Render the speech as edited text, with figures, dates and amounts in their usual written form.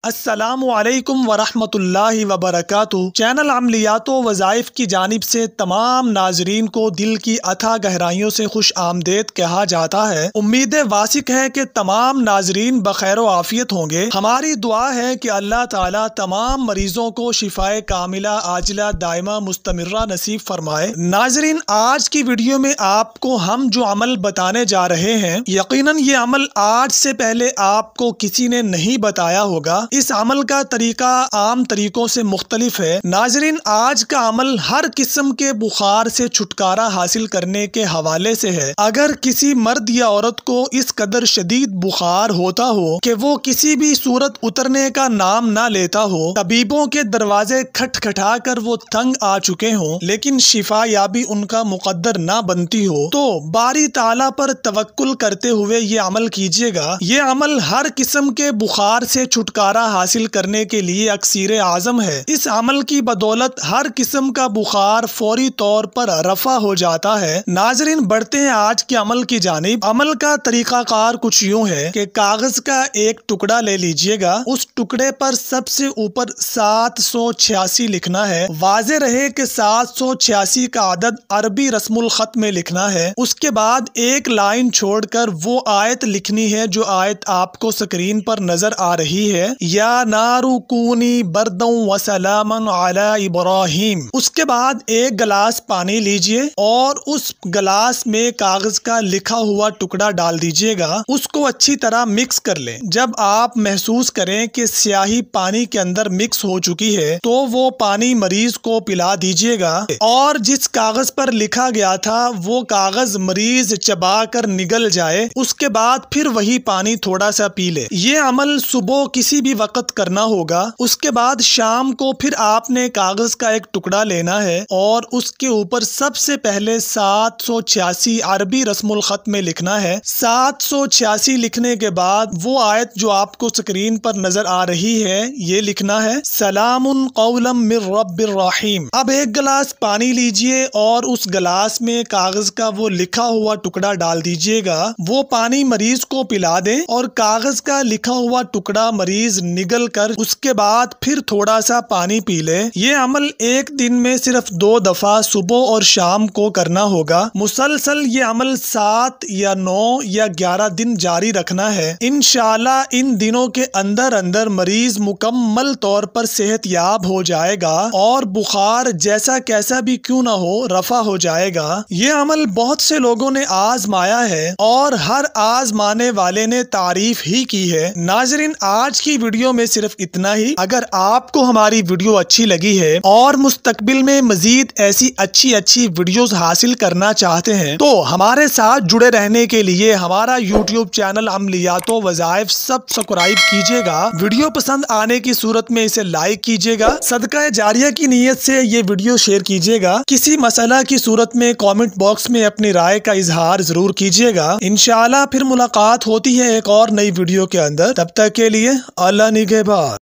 السلام علیکم ورحمۃ اللہ وبرکاتہ۔ چینل عملیات و وظائف کی جانب سے تمام ناظرین کو دل کی اتھا گہرائیوں سے خوش آمدید کہا جاتا ہے۔ امید واسق ہے کہ تمام ناظرین بخیر و عافیت ہوں گے۔ ہماری دعا ہے کہ اللہ تعالیٰ تمام مریضوں کو شفائے کاملہ عاجلہ دائمہ مستمرہ نصیب فرمائے۔ ناظرین، آج کی ویڈیو میں آپ کو ہم جو عمل بتانے جا رہے ہیں، یقیناً یہ عمل آج سے پہلے آپ کو کسی نے نہیں بتایا ہوگا۔ اس عمل کا طریقہ عام طریقوں سے مختلف ہے۔ ناظرین، آج کا عمل ہر قسم کے بخار سے چھٹکارا حاصل کرنے کے حوالے سے ہے۔ اگر کسی مرد یا عورت کو اس قدر شدید بخار ہوتا ہو کہ وہ کسی بھی صورت اترنے کا نام نہ لیتا ہو، طبیبوں کے دروازے کھٹکھٹا کر وہ تنگ آ چکے ہوں، لیکن شفا یابی ان کا مقدر نہ بنتی ہو، تو باری تعالیٰ پر توکل کرتے ہوئے یہ عمل کیجیے گا۔ یہ عمل ہر قسم کے بخار سے چھٹکارا حاصل کرنے کے لیے اکسیر اعظم ہے۔ اس عمل کی بدولت ہر قسم کا بخار فوری طور پر رفع ہو جاتا ہے۔ ناظرین، بڑھتے ہیں آج کے عمل کی جانب۔ عمل کا طریقہ کار کچھ یوں ہے کہ کاغذ کا ایک ٹکڑا لے لیجئے گا، اس ٹکڑے پر سب سے اوپر 786 لکھنا ہے۔ واضح رہے کہ 786 کا عدد عربی رسم الخط میں لکھنا ہے۔ اس کے بعد ایک لائن چھوڑ کر وہ آیت لکھنی ہے جو آیت آپ کو سکرین پر نظر آ رہی ہے، یا نارو کونی برداً وسلاما علی ابراہیم۔ اس کے بعد ایک گلاس پانی لیجئے اور اس گلاس میں کاغذ کا لکھا ہوا ٹکڑا ڈال دیجئے گا۔ اس کو اچھی طرح مکس کر لیں۔ جب آپ محسوس کریں کہ سیاہی پانی کے اندر مکس ہو چکی ہے تو وہ پانی مریض کو پلا دیجئے گا، اور جس کاغذ پر لکھا گیا تھا وہ کاغذ مریض چبا کر نگل جائے۔ اس کے بعد پھر وہی پانی تھوڑا سا پی لے۔ یہ عمل صبح کسی بھی وقت کرنا ہوگا۔ اس کے بعد شام کو پھر آپ نے کاغذ کا ایک ٹکڑا لینا ہے اور اس کے اوپر سب سے پہلے 786 عربی رسم الخط میں لکھنا ہے۔ 786 لکھنے کے بعد وہ آیت جو آپ کو سکرین پر نظر آ رہی ہے یہ لکھنا ہے، سلام قولا من رب الرحیم۔ اب ایک گلاس پانی لیجئے اور اس گلاس میں کاغذ کا وہ لکھا ہوا ٹکڑا ڈال دیجئے گا۔ وہ پانی مریض کو پلا دیں اور کاغذ کا لکھا ہوا ٹکڑا مریض نگل کر اس کے بعد پھر تھوڑا سا پانی پی لے۔ یہ عمل ایک دن میں صرف 2 دفعہ صبح اور شام کو کرنا ہوگا۔ مسلسل یہ عمل 7 یا 9 یا 11 دن جاری رکھنا ہے۔ انشاءاللہ ان دنوں کے اندر اندر مریض مکمل طور پر صحت یاب ہو جائے گا اور بخار جیسا کیسا بھی کیوں نہ ہو رفع ہو جائے گا۔ یہ عمل بہت سے لوگوں نے آزمایا ہے اور ہر آزمانے والے نے تعریف ہی کی ہے۔ ناظرین، آج کی ویڈیو میں صرف اتنا ہی۔ اگر آپ کو ہماری ویڈیو اچھی لگی ہے اور مستقبل میں مزید ایسی اچھی ویڈیوز حاصل کرنا چاہتے ہیں تو ہمارے ساتھ جڑے رہنے کے لیے ہمارا یوٹیوب چینل عملیات و وظائف سبسکرائب کیجیے گا۔ ویڈیو پسند آنے کی صورت میں اسے لائک کیجیے گا۔ صدقہ جاریہ کی نیت سے یہ ویڈیو شیئر کیجیے گا۔ کسی مسئلہ کی صورت میں کامنٹ باکس میں اپنی رائے کا اظہار ضرور کیجیے گا۔ انشاءاللہ پھر ملاقات ہوتی ہے ایک اور نئی ویڈیو کے اندر۔ تب تک کے لیے اللہ نگہبان۔